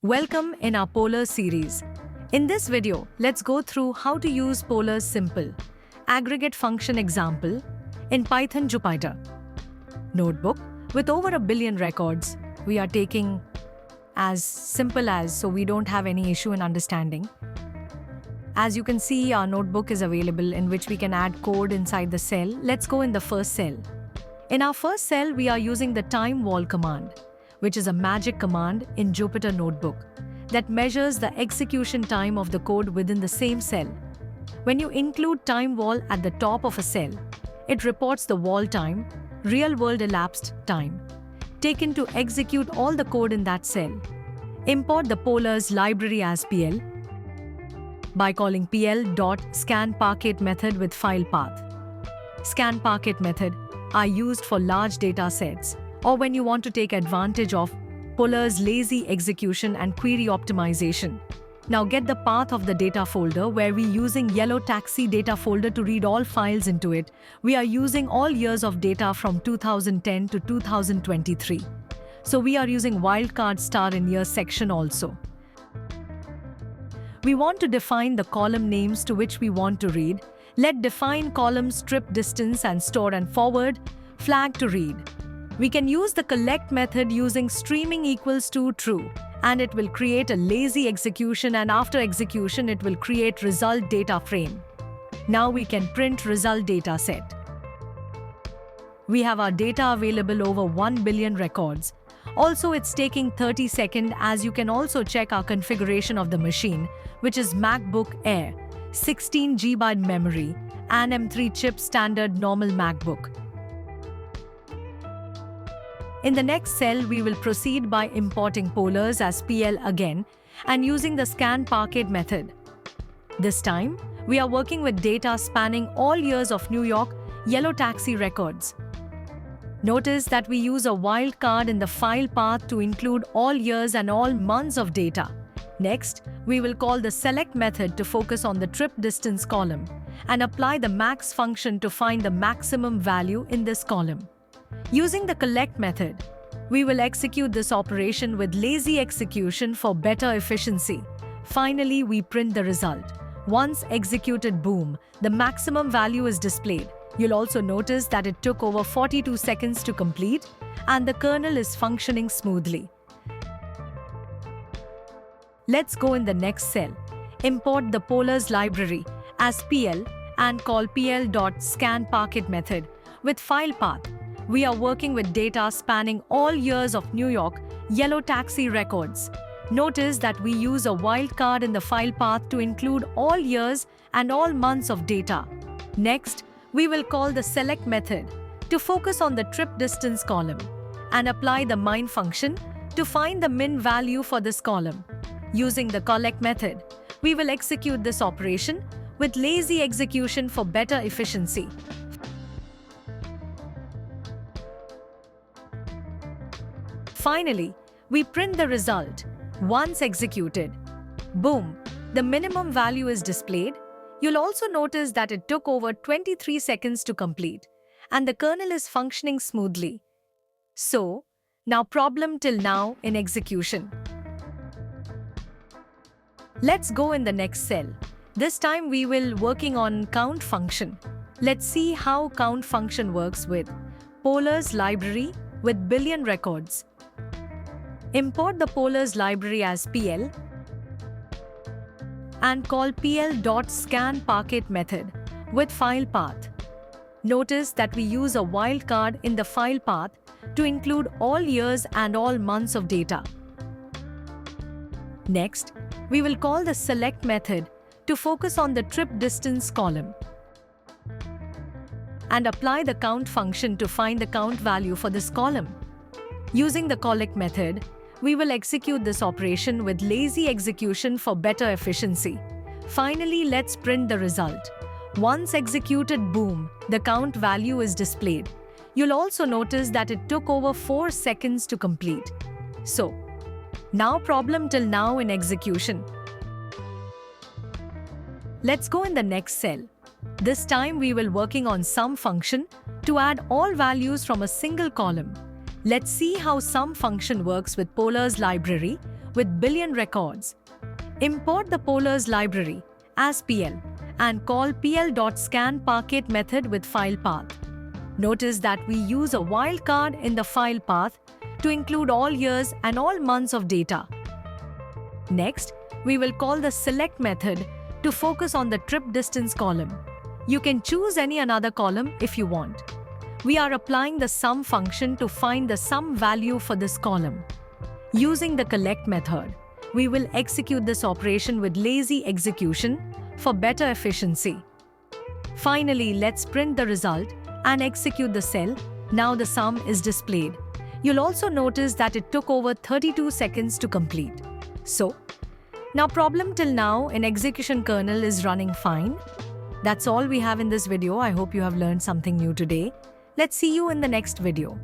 Welcome in our Polar series. In this video, let's go through how to use Polar's simple aggregate function example in Python Jupyter Notebook. With over a billion records, we are taking as simple as so we don't have any issue in understanding. As you can see, our notebook is available in which we can add code inside the cell. Let's go in the first cell. In our first cell, we are using the time wall command, which is a magic command in Jupyter Notebook that measures the execution time of the code within the same cell. When you include time wall at the top of a cell, it reports the wall time, real-world elapsed time, taken to execute all the code in that cell. Import the Polar's library as PL by calling pl.scanParquet method with file path. ScanParquet method are used for large data sets or when you want to take advantage of Polar's lazy execution and query optimization. Now get the path of the data folder where we using yellow taxi data folder to read all files into it. We are using all years of data from 2010 to 2023. So we are using wildcard star in year section also. We want to define the column names to which we want to read. Let define column strip distance and store and forward flag to read. We can use the collect method using streaming equals to true, and it will create a lazy execution, and after execution it will create result data frame. Now we can print result data set. We have our data available over 1 billion records. Also it's taking 30 seconds, as you can also check our configuration of the machine, which is MacBook Air, 16 GB memory, and M3 chip standard normal MacBook. In the next cell, we will proceed by importing Polars as PL again and using the ScanParquet method. This time, we are working with data spanning all years of New York yellow taxi records. Notice that we use a wildcard in the file path to include all years and all months of data. Next, we will call the select method to focus on the trip distance column and apply the max function to find the maximum value in this column. Using the collect method, we will execute this operation with lazy execution for better efficiency. Finally, we print the result. Once executed, boom, the maximum value is displayed. You'll also notice that it took over 42 seconds to complete and the kernel is functioning smoothly. Let's go in the next cell. Import the Polar's library as PL and call pl.scanParquet method with file path. We are working with data spanning all years of New York yellow taxi records. Notice that we use a wildcard in the file path to include all years and all months of data. Next, we will call the select method to focus on the trip distance column and apply the min function to find the min value for this column. Using the collect method, we will execute this operation with lazy execution for better efficiency. Finally, we print the result. Once executed, boom, the minimum value is displayed. You'll also notice that it took over 23 seconds to complete, and the kernel is functioning smoothly. So, now problem till now in execution. Let's go in the next cell. This time we will working on count function. Let's see how count function works with Polar's library with billion records. Import the Polar's library as PL and call pl.scanParquet method with file path. Notice that we use a wildcard in the file path to include all years and all months of data. Next, we will call the select method to focus on the trip distance column and apply the count function to find the count value for this column. Using the collect method, we will execute this operation with lazy execution for better efficiency. Finally, let's print the result. Once executed, boom, the count value is displayed. You'll also notice that it took over 4 seconds to complete. So, now problem till now in execution. Let's go in the next cell. This time we will working on sum function to add all values from a single column. Let's see how sum function works with Polar's library with billion records. Import the Polars library as PL and call pl.scanParquet method with file path. Notice that we use a wildcard in the file path to include all years and all months of data. Next, we will call the select method to focus on the trip distance column. You can choose any another column if you want. We are applying the sum function to find the sum value for this column. Using the collect method, we will execute this operation with lazy execution for better efficiency. Finally, let's print the result and execute the cell. Now the sum is displayed. You'll also notice that it took over 32 seconds to complete. So, now problem till now in execution kernel is running fine. That's all we have in this video. I hope you have learned something new today. Let's see you in the next video.